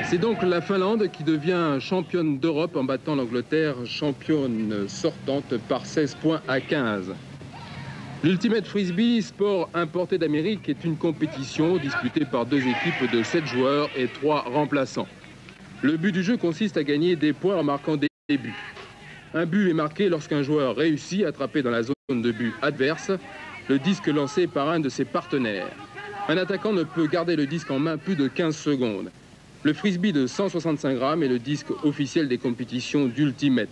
C'est donc la Finlande qui devient championne d'Europe en battant l'Angleterre, championne sortante par 16 points à 15. L'Ultimate Frisbee, sport importé d'Amérique, est une compétition disputée par 2 équipes de 7 joueurs et 3 remplaçants. Le but du jeu consiste à gagner des points en marquant des buts. Un but est marqué lorsqu'un joueur réussit à attraper dans la zone de but adverse le disque lancé par un de ses partenaires. Un attaquant ne peut garder le disque en main plus de 15 secondes. Le frisbee de 165 grammes est le disque officiel des compétitions d'Ultimate.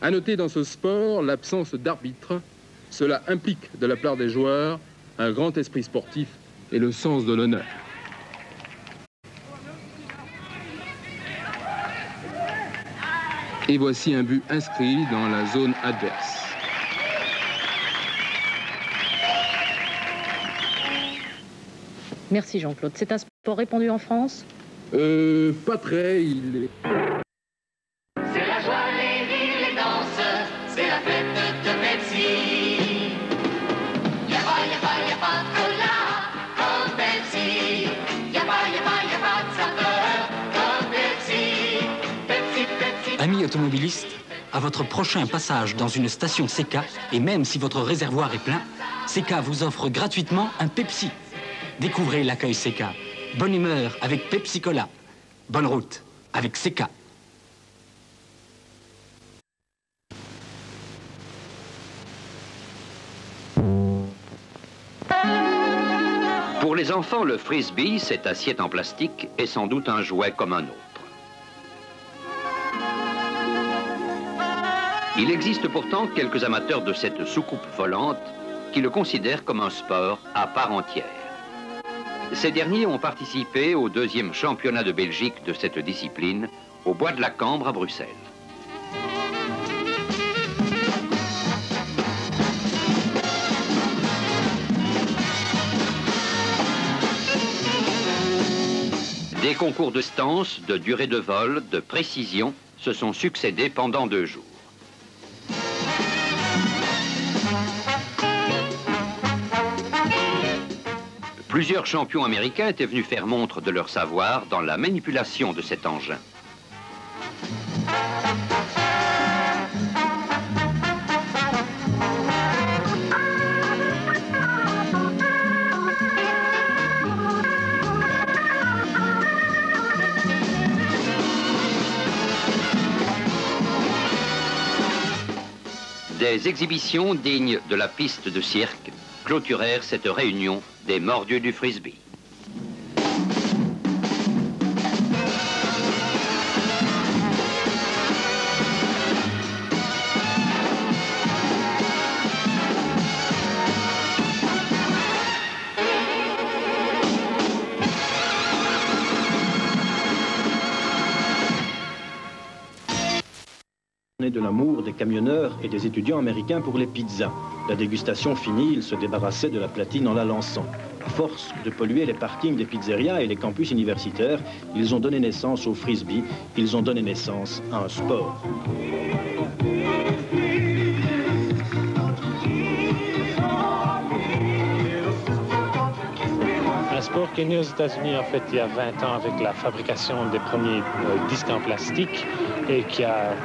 À noter dans ce sport l'absence d'arbitre. Cela implique de la part des joueurs un grand esprit sportif et le sens de l'honneur. Et voici un but inscrit dans la zone adverse. Merci Jean-Claude. C'est un sport répandu en France? Pas très, il est... C'est la joie, les rires, les danses, c'est la fête de Pepsi. Y'a pas de cola comme Pepsi. Y'a pas de saveur comme Pepsi. Pepsi. Amis automobilistes, à votre prochain passage dans une station CK, et même si votre réservoir est plein, CK vous offre gratuitement un Pepsi. Découvrez l'accueil CK. Bonne humeur avec Pepsi Cola. Bonne route avec CK. Pour les enfants, le frisbee, cette assiette en plastique, est sans doute un jouet comme un autre. Il existe pourtant quelques amateurs de cette soucoupe volante qui le considèrent comme un sport à part entière. Ces derniers ont participé au 2e championnat de Belgique de cette discipline au Bois de la Cambre à Bruxelles. Des concours de distance, de durée de vol, de précision se sont succédés pendant 2 jours. Plusieurs champions américains étaient venus faire montre de leur savoir dans la manipulation de cet engin. Des exhibitions dignes de la piste de cirque clôturèrent cette réunion des mordus du frisbee. De l'amour des camionneurs et des étudiants américains pour les pizzas. La dégustation finie, ils se débarrassaient de la platine en la lançant. À force de polluer les parkings des pizzerias et les campus universitaires, ils ont donné naissance au frisbee, ils ont donné naissance à un sport. Un sport qui est né aux États-Unis en fait il y a 20 ans avec la fabrication des premiers disques en plastique et qui a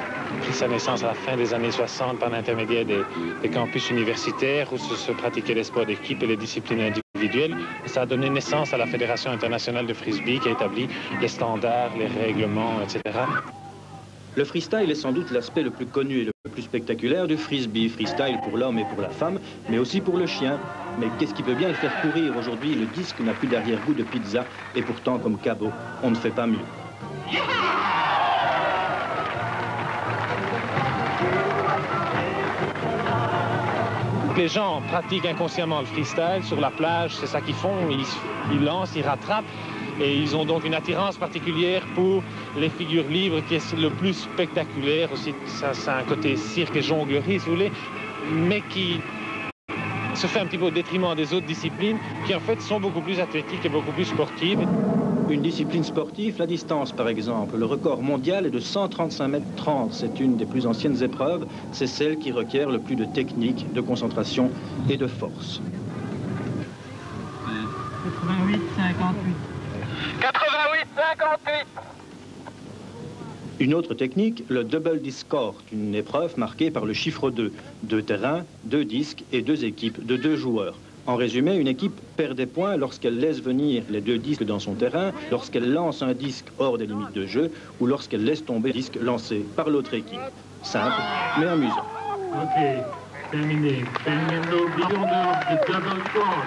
pris sa naissance à la fin des années 60 par l'intermédiaire des campus universitaires où se pratiquaient les sports d'équipe et les disciplines individuelles. Et ça a donné naissance à la Fédération internationale de frisbee qui a établi les standards, les règlements, etc. Le freestyle est sans doute l'aspect le plus connu et le plus spectaculaire du frisbee. Freestyle pour l'homme et pour la femme, mais aussi pour le chien. Mais qu'est-ce qui peut bien le faire courir aujourd'hui? Le disque n'a plus d'arrière-goût de pizza et pourtant, comme Cabot, on ne fait pas mieux. Les gens pratiquent inconsciemment le freestyle sur la plage, c'est ça qu'ils font, ils lancent, ils rattrapent et ils ont donc une attirance particulière pour les figures libres qui est le plus spectaculaire aussi, ça a un côté cirque et jonglerie si vous voulez, mais qui se fait un petit peu au détriment des autres disciplines qui en fait sont beaucoup plus athlétiques et beaucoup plus sportives. Une discipline sportive, la distance par exemple. Le record mondial est de 135 mètres 30. C'est une des plus anciennes épreuves. C'est celle qui requiert le plus de technique, de concentration et de force. 88, 58. 88, 58. Une autre technique, le double disc score, une épreuve marquée par le chiffre 2. 2 terrains, 2 disques et 2 équipes de 2 joueurs. En résumé, une équipe perd des points lorsqu'elle laisse venir les 2 disques dans son terrain, lorsqu'elle lance un disque hors des limites de jeu ou lorsqu'elle laisse tomber le disque lancé par l'autre équipe. Simple, mais amusant. Ok, terminé. Fernando Billon de double score.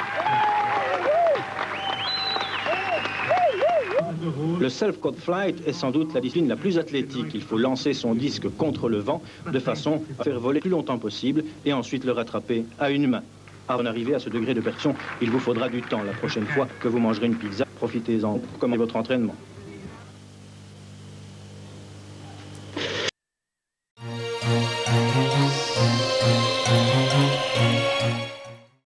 Le self-caught flight est sans doute la discipline la plus athlétique. Il faut lancer son disque contre le vent de façon à faire voler le plus longtemps possible et ensuite le rattraper à une main. Avant d'arriver à ce degré de perfection, il vous faudra du temps. La prochaine fois que vous mangerez une pizza, profitez-en. Comment est votre entraînement?